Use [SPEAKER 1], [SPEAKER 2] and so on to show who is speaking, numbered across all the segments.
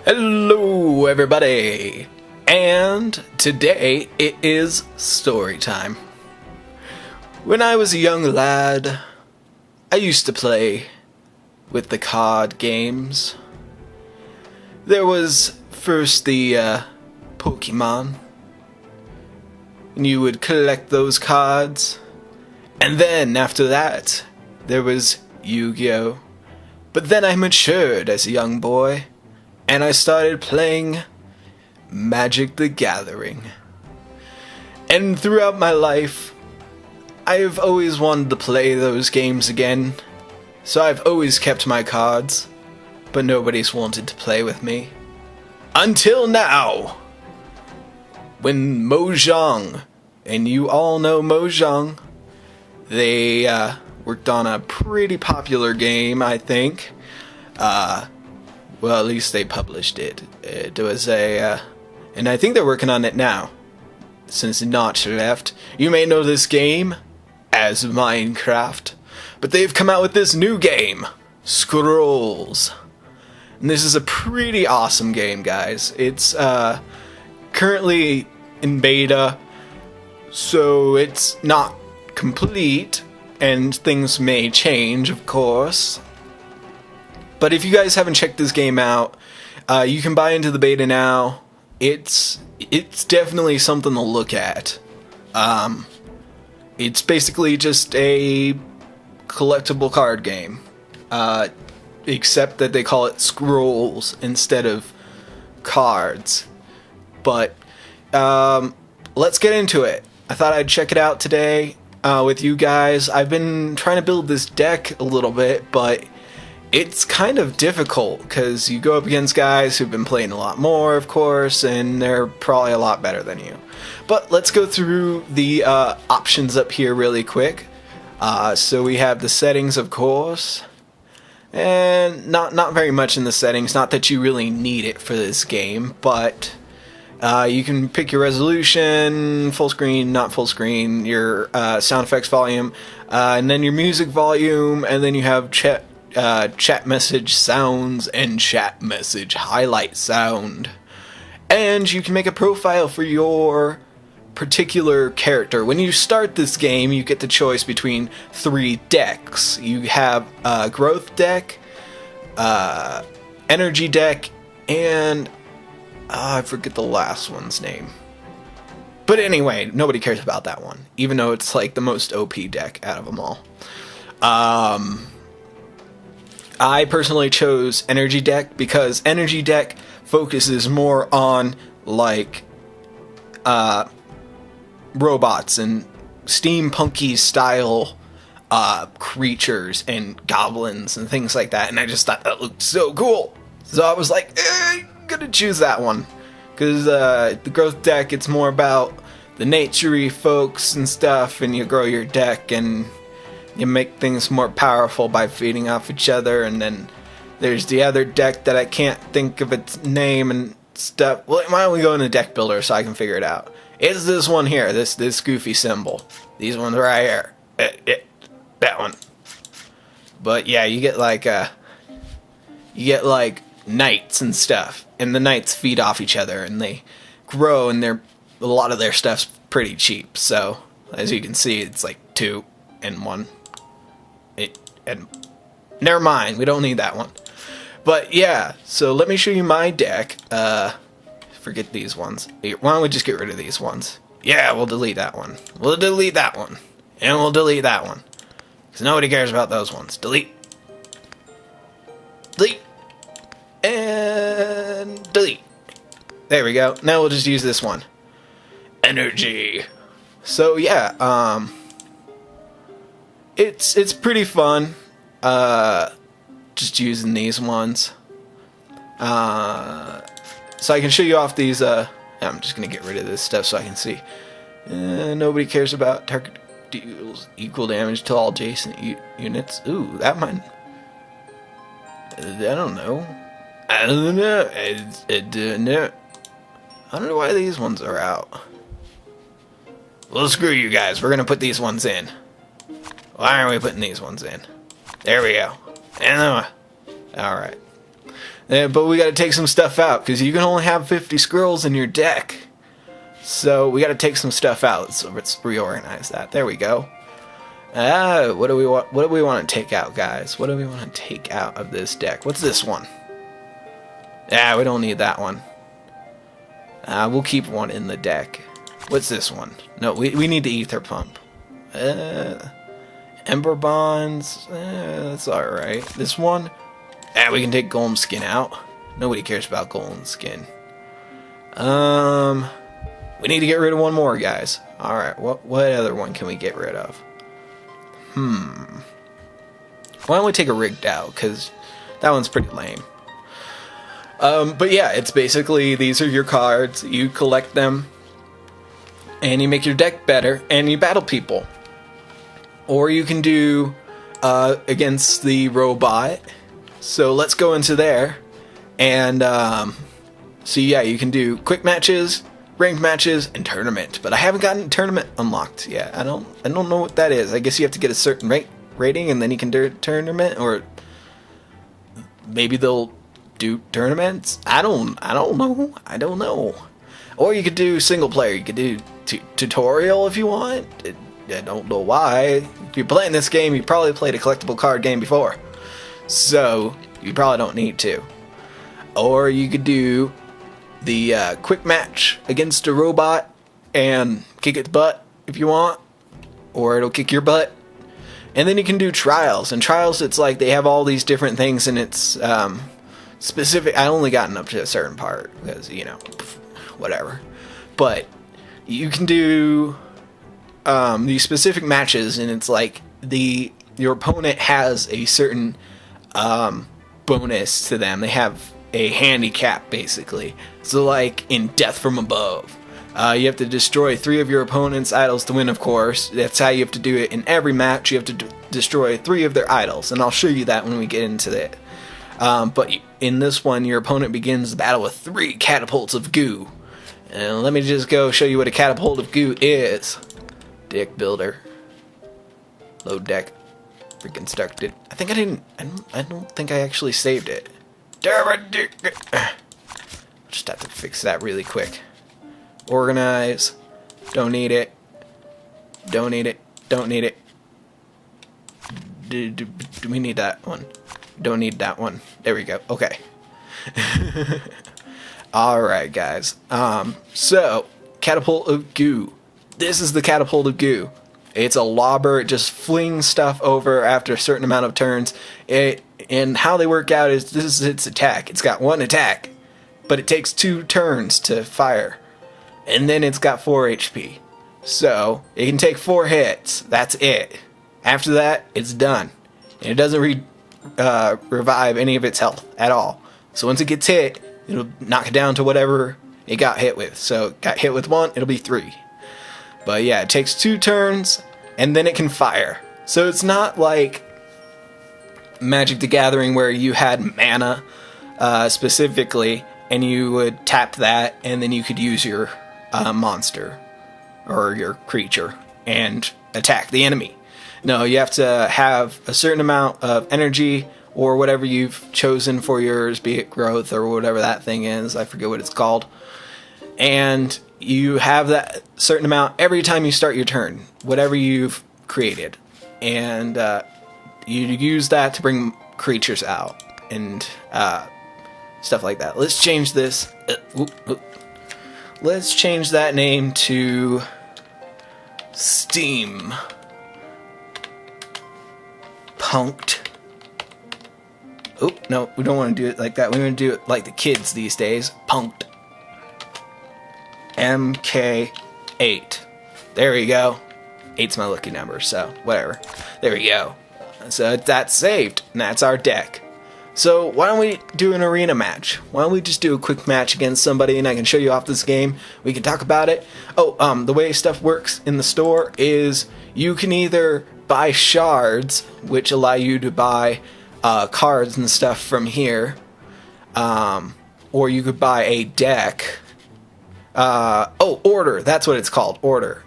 [SPEAKER 1] Hello everybody, and today it is story time. When I was a young lad, I used to play with the card games. There was first the Pokemon, and you would collect those cards, and then after that there was Yu-Gi-Oh! But then I matured as a young boy, and I started playing Magic the Gathering. And throughout my life, I've always wanted to play those games again, so I've always kept my cards, but nobody's wanted to play with me. Until now! When Mojang, and you all know Mojang, they worked on a pretty popular game, I think. Well, at least they published it. It was and I think they're working on it now. Since Notch left, you may know this game as Minecraft, but they've come out with this new game, Scrolls. And this is a pretty awesome game, guys. It's currently in beta, so it's not complete, and things may change, of course. But if you guys haven't checked this game out, you can buy into the beta now. It's definitely something to look at. It's basically just a collectible card game, except that they call it scrolls instead of cards. But let's get into it. I thought I'd check it out today with you guys. I've been trying to build this deck a little bit, but it's kind of difficult because you go up against guys who've been playing a lot more, of course, and they're probably a lot better than you. But let's go through the options up here really quick. So we have the settings, of course, and not very much in the settings. Not that you really need it for this game, but you can pick your resolution, full screen, not full screen, your sound effects volume, and then your music volume, and then you have chat message sounds and chat message highlight sound. And you can make a profile for your particular character. When you start this game, you get the choice between 3 decks. You have a growth deck, energy deck, and I forget the last one's name. But anyway, nobody cares about that one, even though it's like the most OP deck out of them all. I personally chose Energy Deck because Energy Deck focuses more on like robots and steampunky style creatures and goblins and things like that, and I just thought that looked so cool. So I was like, I'm gonna choose that one because the growth deck, it's more about the naturey folks and stuff, and you grow your deck and you make things more powerful by feeding off each other. And then there's the other deck that I can't think of its name and stuff. Well, why don't we go into deck builder so I can figure it out? It's this one here, this goofy symbol. These ones right here. That one. But yeah, you get like knights and stuff, and the knights feed off each other and they grow, and a lot of their stuff's pretty cheap. So as you can see, it's like 2 and 1. And never mind, we don't need that one. But yeah, so let me show you my deck. Forget these ones. Why don't we just get rid of these ones? Yeah, we'll delete that one. We'll delete that one. And we'll delete that one. Because nobody cares about those ones. Delete. Delete. And delete. There we go. Now we'll just use this one. Energy. So yeah, it's pretty fun, just using these ones. So I can show you off these, I'm just gonna get rid of this stuff so I can see. Nobody cares about target deals equal damage to all adjacent units. Ooh, that might, I don't know. I don't know why these ones are out. Well, screw you guys, we're gonna put these ones in. Why aren't we putting these ones in? There we go. And alright. But we got to take some stuff out because you can only have 50 squirrels in your deck. So we got to take some stuff out. So let's reorganize that. There we go. What do we want? What do we want to take out, guys? What do we want to take out of this deck? What's this one? Yeah, we don't need that one. We'll keep one in the deck. What's this one? No, we need the ether pump. Ember bonds. That's all right. This one. We can take golem skin out. Nobody cares about golem skin. We need to get rid of one more, guys. All right. What other one can we get rid of? Why don't we take a rigged out? Because that one's pretty lame. But yeah, it's basically these are your cards. You collect them, and you make your deck better, and you battle people. Or you can do against the robot. So let's go into there, and so yeah, you can do quick matches, ranked matches, and tournament. But I haven't gotten tournament unlocked yet. I don't know what that is. I guess you have to get a certain rating, and then you can do tournament, or maybe they'll do tournaments. I don't know. Or you could do single player. You could do tutorial if you want. I don't know why. If you're playing this game, you probably played a collectible card game before, so you probably don't need to. Or you could do the quick match against a robot and kick its butt if you want, or it'll kick your butt. And then you can do trials. And trials, it's like they have all these different things, and it's specific. I only gotten up to a certain part because, you know, whatever. But you can do these specific matches, and it's like your opponent has a certain bonus to them. They have a handicap, basically. So like in Death from Above, you have to destroy 3 of your opponent's idols to win, of course. That's how you have to do it in every match. You have to destroy 3 of their idols, and I'll show you that when we get into it. But in this one, your opponent begins the battle with 3 catapults of goo. And let me just go show you what a catapult of goo is. Deck builder. Load deck. Freaking stuck it. I think I didn't. I don't think I actually saved it. Just have to fix that really quick. Organize. Don't need it. Don't need it. Don't need it. Do we need that one? Don't need that one. There we go. Okay. Alright, guys. So, catapult of goo. This is the catapult of goo. It's a lobber. It just flings stuff over after a certain amount of turns. And how they work out is this is its attack. It's got 1 attack, but it takes 2 turns to fire. And then it's got 4 HP. So, it can take 4 hits. That's it. After that, it's done. And it doesn't revive any of its health at all. So once it gets hit, it'll knock it down to whatever it got hit with. So it got hit with 1, it'll be 3. But yeah, it takes 2 turns, and then it can fire. So it's not like Magic the Gathering where you had mana specifically, and you would tap that, and then you could use your monster or your creature and attack the enemy. No, you have to have a certain amount of energy or whatever you've chosen for yours, be it growth or whatever that thing is. I forget what it's called. And you have that certain amount every time you start your turn, whatever you've created. And you use that to bring creatures out and stuff like that. Let's change this. Let's change that name to Steam Punked. Oh, no, we don't want to do it like that. We want to do it like the kids these days. Punked. MK8. There we go. 8's my lucky number, so whatever. There we go. So that's saved, and that's our deck. So why don't we do an arena match? Why don't we just do a quick match against somebody, and I can show you off this game. We can talk about it. Oh, the way stuff works in the store is you can either buy shards, which allow you to buy cards and stuff from here, or you could buy a deck. Order. That's what it's called. Order.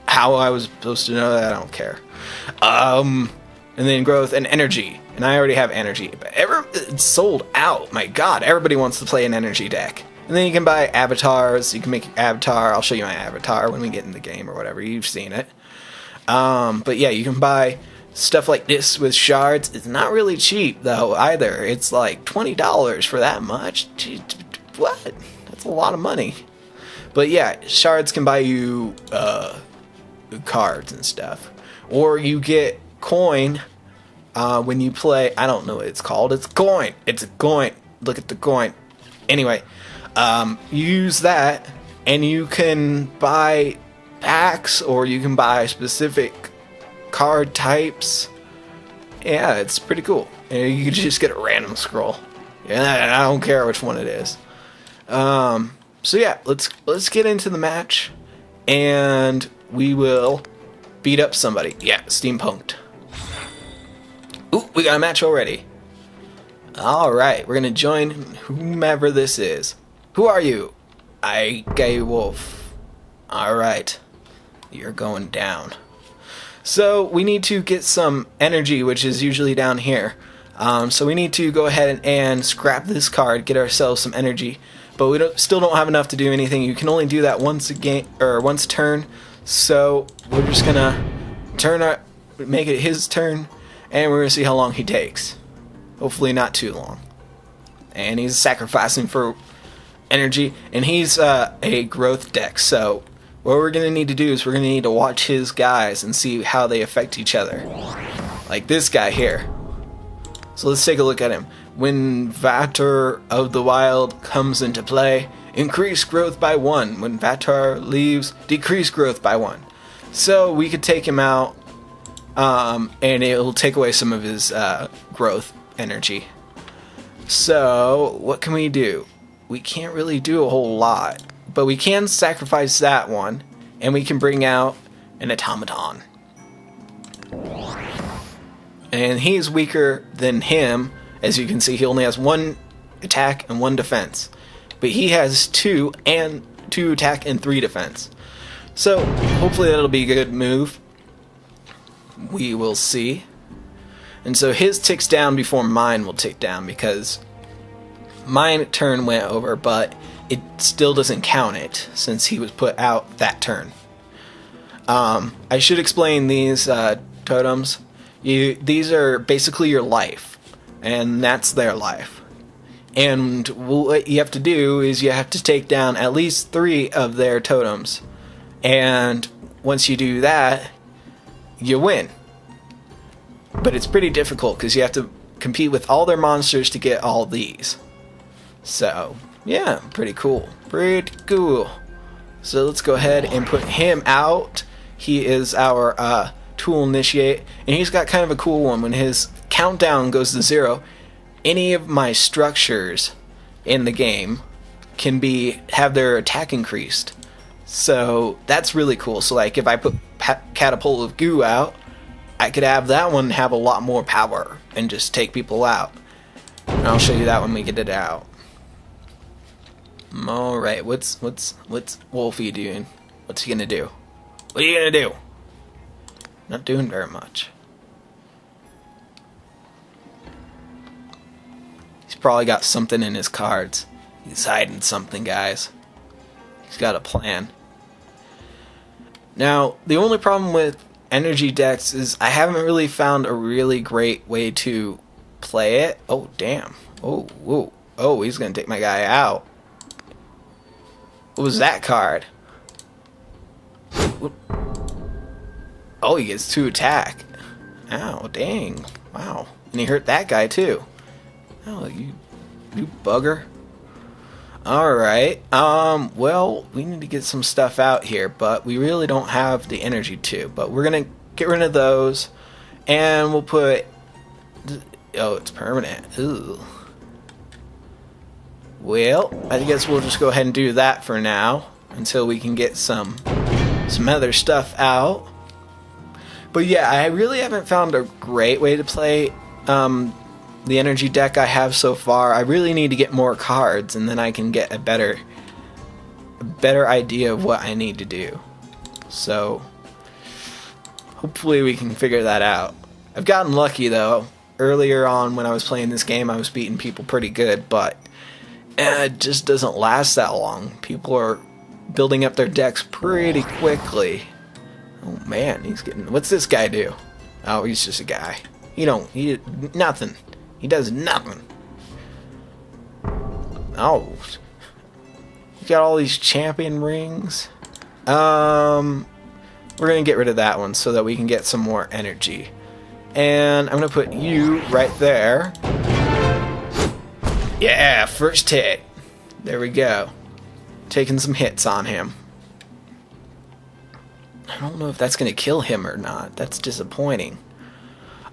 [SPEAKER 1] How I was supposed to know that, I don't care. And then growth and energy. And I already have energy, but it's sold out. My god, everybody wants to play an energy deck. And then you can buy avatars. You can make your avatar. I'll show you my avatar when we get in the game or whatever. You've seen it. But yeah, you can buy stuff like this with shards. It's not really cheap though either. It's like $20 for that much. What? That's a lot of money. But yeah, shards can buy you cards and stuff. Or you get coin when you play. I don't know what it's called. It's coin. It's a coin. Look at the coin. Anyway, you use that and you can buy packs, or you can buy specific card types. Yeah, it's pretty cool. And you can just get a random scroll. Yeah, I don't care which one it is. So yeah, let's get into the match, and we will beat up somebody. Yeah, steampunked. Ooh, we got a match already. Alright, we're gonna join whomever this is. Who are you? I Gay Wolf. Alright, you're going down. So we need to get some energy, which is usually down here. So we need to go ahead and scrap this card, get ourselves some energy. But we still don't have enough to do anything. You can only do that once a game, or once a turn. So we're just gonna make it his turn, and we're gonna see how long he takes. Hopefully not too long. And he's sacrificing for energy, and he's a growth deck. So what we're gonna need to do is we're gonna need to watch his guys and see how they affect each other. Like this guy here. So let's take a look at him. When Vatar of the Wild comes into play, increase growth by 1. When Vatar leaves, decrease growth by 1. So we could take him out, and it'll take away some of his growth energy. So what can we do? We can't really do a whole lot, but we can sacrifice that one, and we can bring out an automaton. And he's weaker than him. As you can see, he only has 1 attack and 1 defense. But he has 2 attack and 3 defense. So hopefully that'll be a good move. We will see. And so his ticks down before mine will tick down, because my turn went over, but it still doesn't count it since he was put out that turn. I should explain these totems. These are basically your life. And that's their life. And what you have to do is you have to take down at least 3 of their totems. And once you do that, you win. But it's pretty difficult because you have to compete with all their monsters to get all these. So, yeah, pretty cool. Pretty cool. So let's go ahead and put him out. He is our tool initiate. And he's got kind of a cool one. When his countdown goes to 0, any of my structures in the game can have their attack increased. So that's really cool. So like if I put Catapult of Goo out, I could have that one have a lot more power and just take people out. And I'll show you that when we get it out. Alright, what's Wolfie doing? What's he gonna do? What are you gonna do? Not doing very much. He's probably got something in his cards. He's hiding something, guys. He's got a plan. Now, the only problem with energy decks is I haven't really found a really great way to play it. Oh, damn. Oh, whoa. Oh, he's gonna take my guy out. What was that card? Oh, he gets 2 attack. Ow, dang. Wow. And he hurt that guy too. Oh, you bugger. Alright. Well, we need to get some stuff out here, but we really don't have the energy to. But we're gonna get rid of those, and we'll put... Oh, it's permanent. Ooh. Well, I guess we'll just go ahead and do that for now, until we can get some other stuff out. But yeah, I really haven't found a great way to play the energy deck I have so far. I really need to get more cards, and then I can get a better idea of what I need to do. So hopefully we can figure that out. I've gotten lucky though. earlier on when I was playing this game, I was beating people pretty good, but it just doesn't last that long. People are building up their decks pretty quickly. Oh man, he's getting... What's this guy do? Oh, he's just a guy. Nothing. He does nothing. Oh. You got all these champion rings. We're going to get rid of that one so that we can get some more energy. And I'm going to put you right there. Yeah, first hit. There we go. Taking some hits on him. I don't know if that's going to kill him or not. That's disappointing.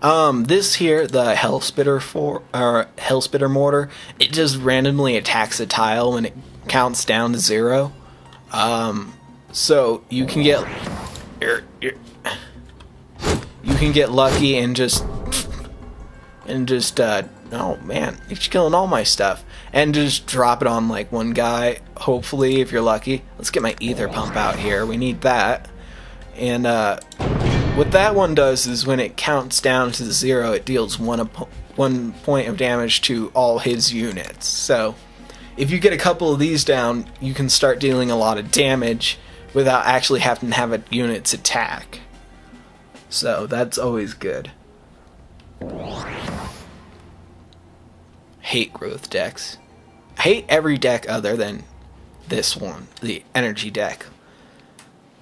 [SPEAKER 1] This here, the Hellspitter mortar, it just randomly attacks a tile when it counts down to 0. So you can get lucky and just oh man, it's killing all my stuff, and just drop it on like one guy, hopefully, if you're lucky. Let's get my ether pump out here. We need that. And what that one does is when it counts down to 0, it deals 1 point of damage to all his units. So if you get a couple of these down, you can start dealing a lot of damage without actually having to have a unit's attack. So that's always good. Hate growth decks. I hate every deck other than this one, the energy deck.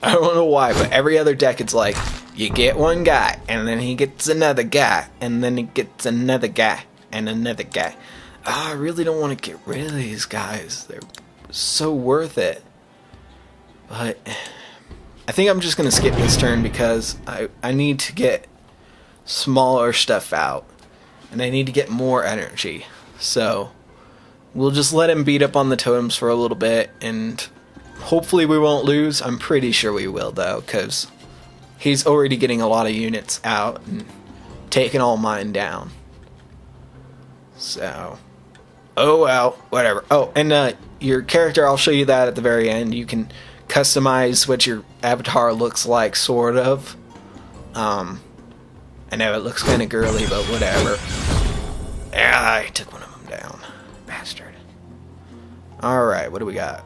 [SPEAKER 1] I don't know why, but every other deck it's like, you get one guy, and then he gets another guy, and then he gets another guy, and another guy. I really don't want to get rid of these guys. They're so worth it. But I think I'm just going to skip this turn because I need to get smaller stuff out. And I need to get more energy. So we'll just let him beat up on the totems for a little bit. And hopefully we won't lose. I'm pretty sure we will though. Because he's already getting a lot of units out and taking all mine down. So... oh well, whatever. Oh, and your character, I'll show you that at the very end. You can customize what your avatar looks like, sort of. I know it looks kind of girly, but whatever. Yeah, I took one of them down. Bastard. Alright, what do we got?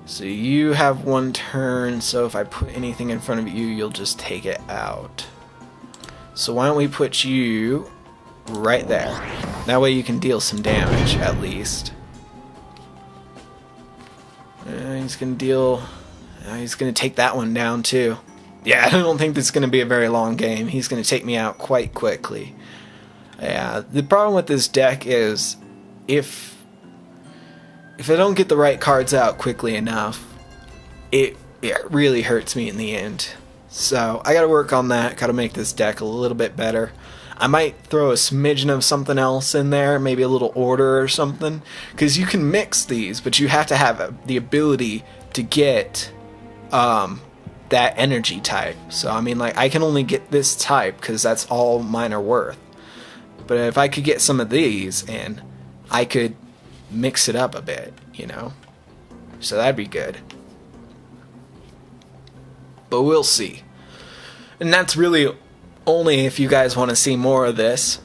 [SPEAKER 1] So you have one turn, so if I put anything in front of you, you'll just take it out. So why don't we put you right there. That way you can deal some damage, at least. He's gonna deal... he's gonna take that one down, too. Yeah, I don't think this is gonna be a very long game. He's gonna take me out quite quickly. Yeah, the problem with this deck is... If I don't get the right cards out quickly enough, it really hurts me in the end. So, I gotta work on that. Gotta make this deck a little bit better. I might throw a smidgen of something else in there, maybe a little order or something, because you can mix these, but you have to have the ability to get that energy type. So I mean, like, I can only get this type because that's all mine are worth. But if I could get some of these, and I could mix it up a bit, you know, so that'd be good. But we'll see. And that's really only if you guys want to see more of this.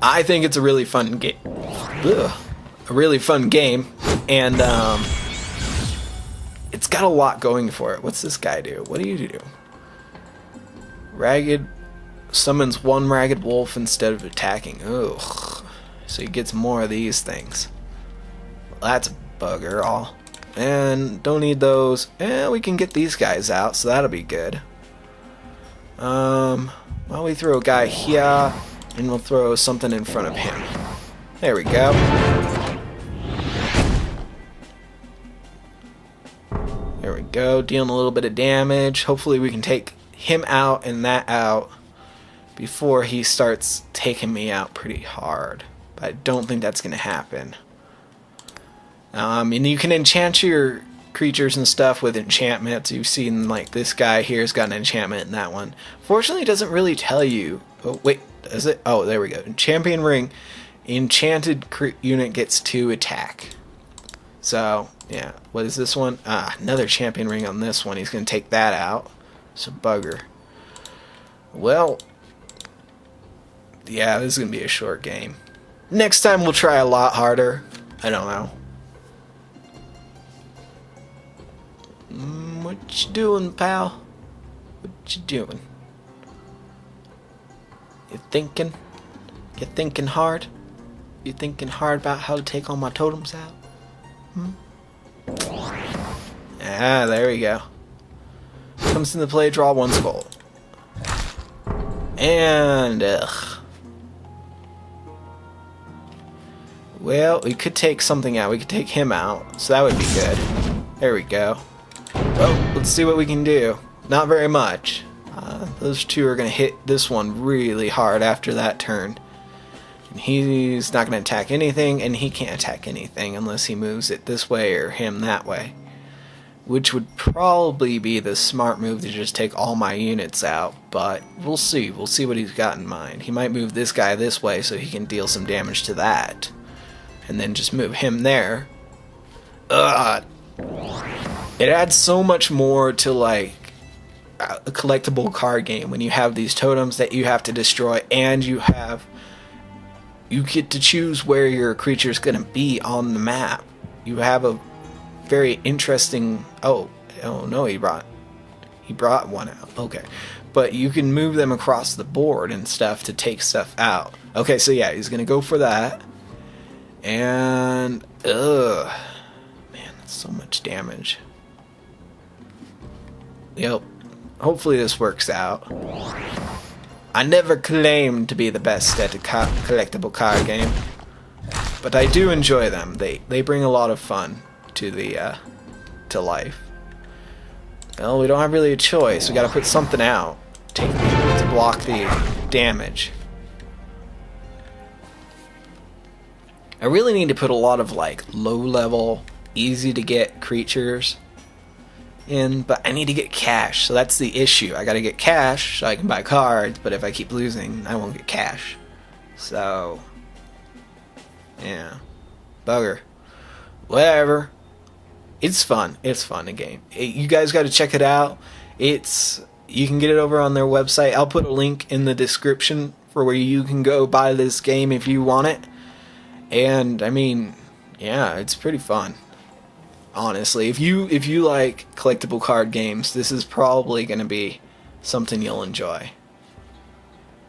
[SPEAKER 1] I think it's a really fun game. A really fun game. And it's got a lot going for it. What's this guy do? What do you do? Ragged summons one ragged wolf instead of attacking. Ugh. So he gets more of these things. Well, that's a bugger all. And don't need those. And we can get these guys out, so that'll be good. Well, we throw a guy here, and we'll throw something in front of him. There we go. There we go, dealing a little bit of damage. Hopefully we can take him out and that out before he starts taking me out pretty hard. But I don't think that's going to happen. And you can enchant your creatures and stuff with enchantments. You've seen, like, this guy here's got an enchantment in that one. Fortunately, it doesn't really tell you. Oh, wait, does it? Oh, there we go. Champion ring. Enchanted unit gets 2 attack. So, yeah. What is this one? Ah, another champion ring on this one. He's going to take that out. So, bugger. Well, Yeah, this is gonna be a short game. Next time we'll try a lot harder. I don't know. What you doing, pal? What you doing? You thinking? You thinking hard? You thinking hard about how to take all my totems out? Ah, there we go. Comes into play, draw 1 skull. And, well, we could take something out. We could take him out, so that would be good. There we go. Well, let's see what we can do. Not very much. Those two are going to hit this one really hard after that turn. And he's not going to attack anything, and he can't attack anything unless he moves it this way or him that way. Which would probably be the smart move to just take all my units out, but we'll see. We'll see what he's got in mind. He might move this guy this way so he can deal some damage to that. And then just move him there. Ugh. It adds so much more to, like, a collectible card game when you have these totems that you have to destroy, and you get to choose where your creature's gonna be on the map. You have a very interesting... Oh no, he brought one out. Okay, but you can move them across the board and stuff to take stuff out. Okay, so yeah, he's gonna go for that. And man, that's so much damage. Yep. Hopefully this works out. I never claimed to be the best at a collectible card game, but I do enjoy them. They bring a lot of fun to the to life. Well, we don't have really a choice. We got to put something out to block the damage. I really need to put a lot of like low-level, easy-to-get creatures in, but I need to get cash, so that's the issue. I gotta get cash so I can buy cards, but if I keep losing, I won't get cash. So, yeah. Bugger. Whatever. It's fun. It's fun, a game. You guys gotta check it out. You can get it over on their website. I'll put a link in the description for where you can go buy this game if you want it. And, I mean, yeah, it's pretty fun. Honestly, if you like collectible card games, this is probably going to be something you'll enjoy.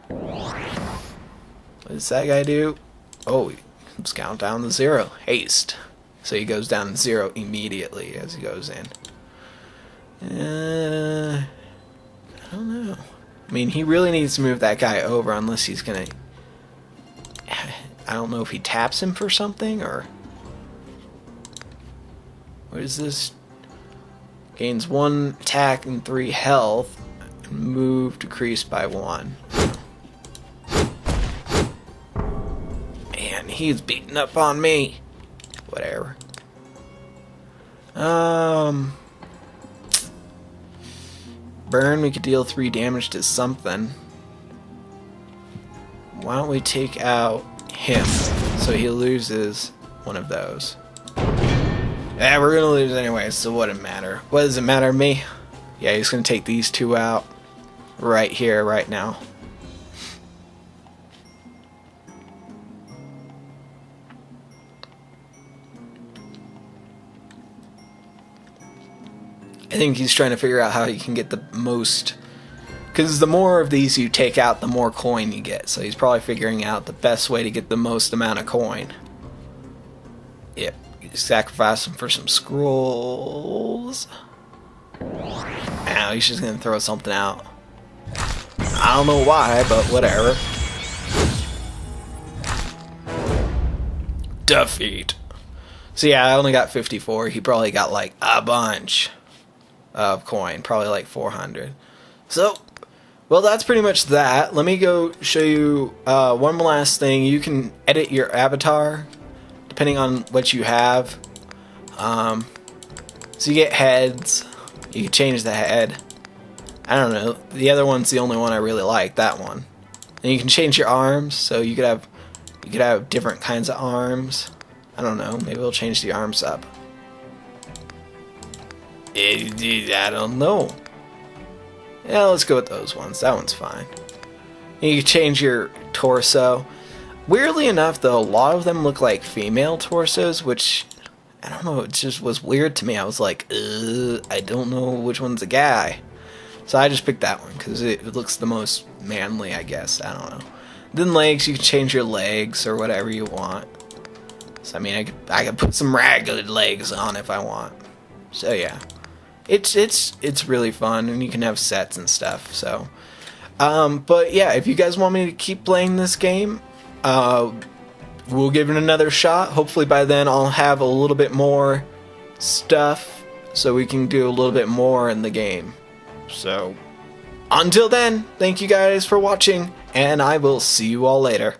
[SPEAKER 1] What does that guy do? Oh, he's count down to 0. Haste. So he goes down to 0 immediately as he goes in. I don't know. I mean, he really needs to move that guy over unless he's going to... I don't know if he taps him for something or... What is this? Gains 1 attack and 3 health. Move decreased by 1. Man, he's beating up on me. Whatever. Burn, we could deal 3 damage to something. Why don't we take out him so he loses one of those? Yeah, we're gonna lose anyway, so what does it matter? What does it matter to me? Yeah, he's gonna take these 2 out right here, right now. I think he's trying to figure out how he can get the most, because the more of these you take out, the more coin you get. So he's probably figuring out the best way to get the most amount of coin. Yep. Sacrifice him for some scrolls. Now he's just gonna throw something out. I don't know why, but whatever. Defeat. So yeah, I only got 54. He probably got like a bunch of coin, probably like 400. So, well, that's pretty much that. Let me go show you one last thing. You can edit your avatar depending on what you have. So you get heads. You can change the head. I don't know. The other one's the only one I really like. That one. And you can change your arms. So you could have different kinds of arms. I don't know. Maybe we'll change the arms up. I don't know. Yeah, let's go with those ones. That one's fine. You can change your torso. Weirdly enough, though, a lot of them look like female torsos, which, I don't know, it just was weird to me. I was like, I don't know which one's a guy. So I just picked that one, because it looks the most manly, I guess. I don't know. Then legs, you can change your legs, or whatever you want. So, I mean, I could put some ragged legs on if I want. So, yeah. It's really fun, and you can have sets and stuff, so... but yeah, if you guys want me to keep playing this game, we'll give it another shot. Hopefully by then I'll have a little bit more stuff so we can do a little bit more in the game. So, until then, thank you guys for watching, and I will see you all later.